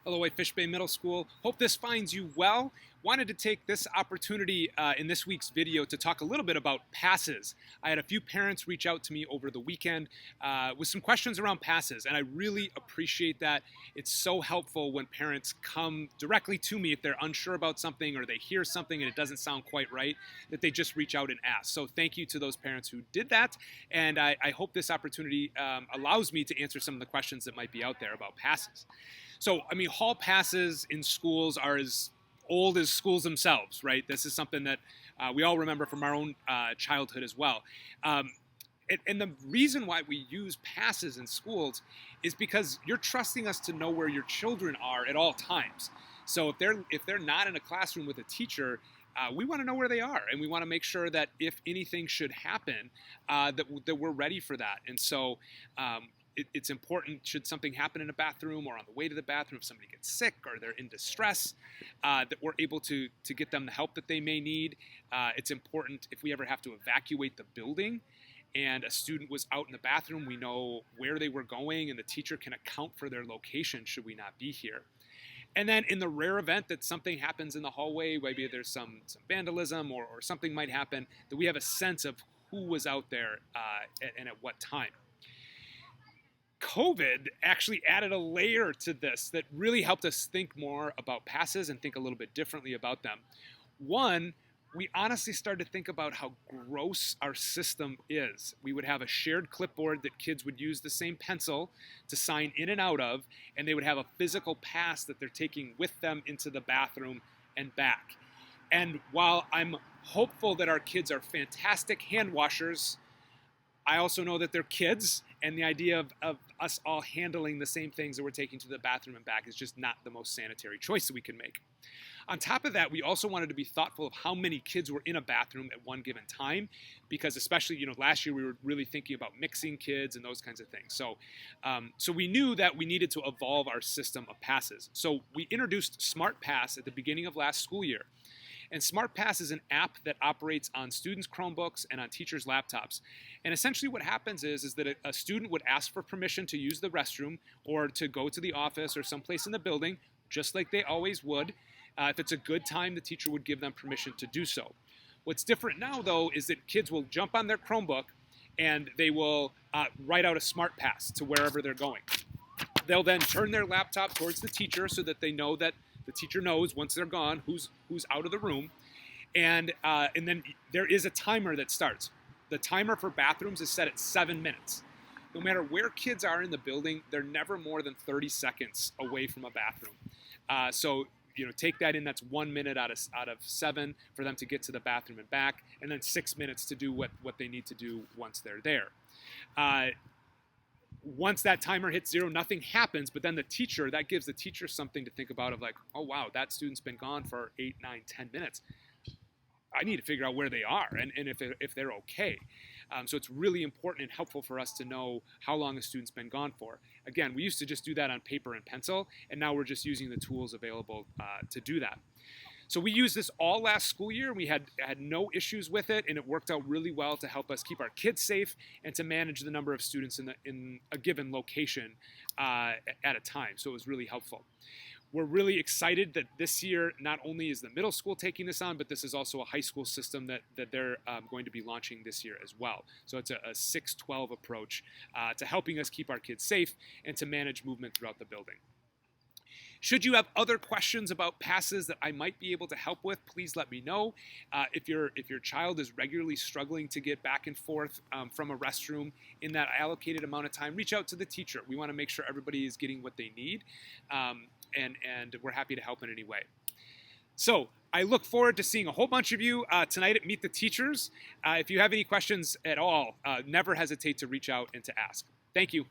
Hello, White Fish Bay Middle School. Hope this finds you well. Wanted to take this opportunity in this week's video to talk a little bit about passes. I had a few parents reach out to me over the weekend with some questions around passes, and I really appreciate that. It's so helpful when parents come directly to me if they're unsure about something or they hear something and it doesn't sound quite right, that they just reach out and ask. So thank you to those parents who did that, and I hope this opportunity allows me to answer some of the questions that might be out there about passes. So, hall passes in schools are as old as schools themselves, right? This is something that we all remember from our own childhood as well. And the reason why we use passes in schools is because you're trusting us to know where your children are at all times. So if they're not in a classroom with a teacher, we want to know where they are, and we want to make sure that if anything should happen, that we're ready for that. And so it's important, should something happen in a bathroom or on the way to the bathroom, if somebody gets sick or they're in distress, that we're able to get them the help that they may need. It's important if we ever have to evacuate the building and a student was out in the bathroom, we know where they were going and the teacher can account for their location should we not be here. And then in the rare event that something happens in the hallway, maybe there's some vandalism or something might happen, that we have a sense of who was out there and at what time. COVID actually added a layer to this that really helped us think more about passes and think a little bit differently about them. One, we honestly started to think about how gross our system is. We would have a shared clipboard that kids would use the same pencil to sign in and out of, and they would have a physical pass that they're taking with them into the bathroom and back. And while I'm hopeful that our kids are fantastic hand washers, I also know that they're kids, and the idea of us all handling the same things that we're taking to the bathroom and back is just not the most sanitary choice that we can make. On top of that, we also wanted to be thoughtful of how many kids were in a bathroom at one given time, because especially, last year we were really thinking about mixing kids and those kinds of things. So we knew that we needed to evolve our system of passes. So we introduced Smart Pass at the beginning of last school year. And Smart Pass is an app that operates on students' Chromebooks and on teachers' laptops. And essentially what happens is that a student would ask for permission to use the restroom or to go to the office or someplace in the building, just like they always would. If it's a good time, the teacher would give them permission to do so. What's different now, though, is that kids will jump on their Chromebook and they will write out a Smart Pass to wherever they're going. They'll then turn their laptop towards the teacher so that they know that the teacher knows once they're gone who's out of the room, and then there is a timer that starts. The timer for bathrooms is set at 7 minutes. No matter where kids are in the building, they're never more than 30 seconds away from a bathroom. So take that in. That's 1 minute out of 7 for them to get to the bathroom and back, and then 6 minutes to do what they need to do once they're there. Once that timer hits 0, nothing happens, but then that gives the teacher something to think about of like, oh wow, that student's been gone for 8, 9, 10 minutes. I need to figure out where they are and if they're okay. So it's really important and helpful for us to know how long a student's been gone for. Again, we used to just do that on paper and pencil, and now we're just using the tools available to do that. So we used this all last school year. We had no issues with it, and it worked out really well to help us keep our kids safe and to manage the number of students in a given location at a time. So it was really helpful. We're really excited that this year, not only is the middle school taking this on, but this is also a high school system that they're going to be launching this year as well. So it's a 6-12 approach to helping us keep our kids safe and to manage movement throughout the building. Should you have other questions about passes that I might be able to help with, please let me know. If your child is regularly struggling to get back and forth from a restroom in that allocated amount of time, reach out to the teacher. We want to make sure everybody is getting what they need, and we're happy to help in any way. So I look forward to seeing a whole bunch of you tonight at Meet the Teachers. If you have any questions at all, never hesitate to reach out and to ask. Thank you.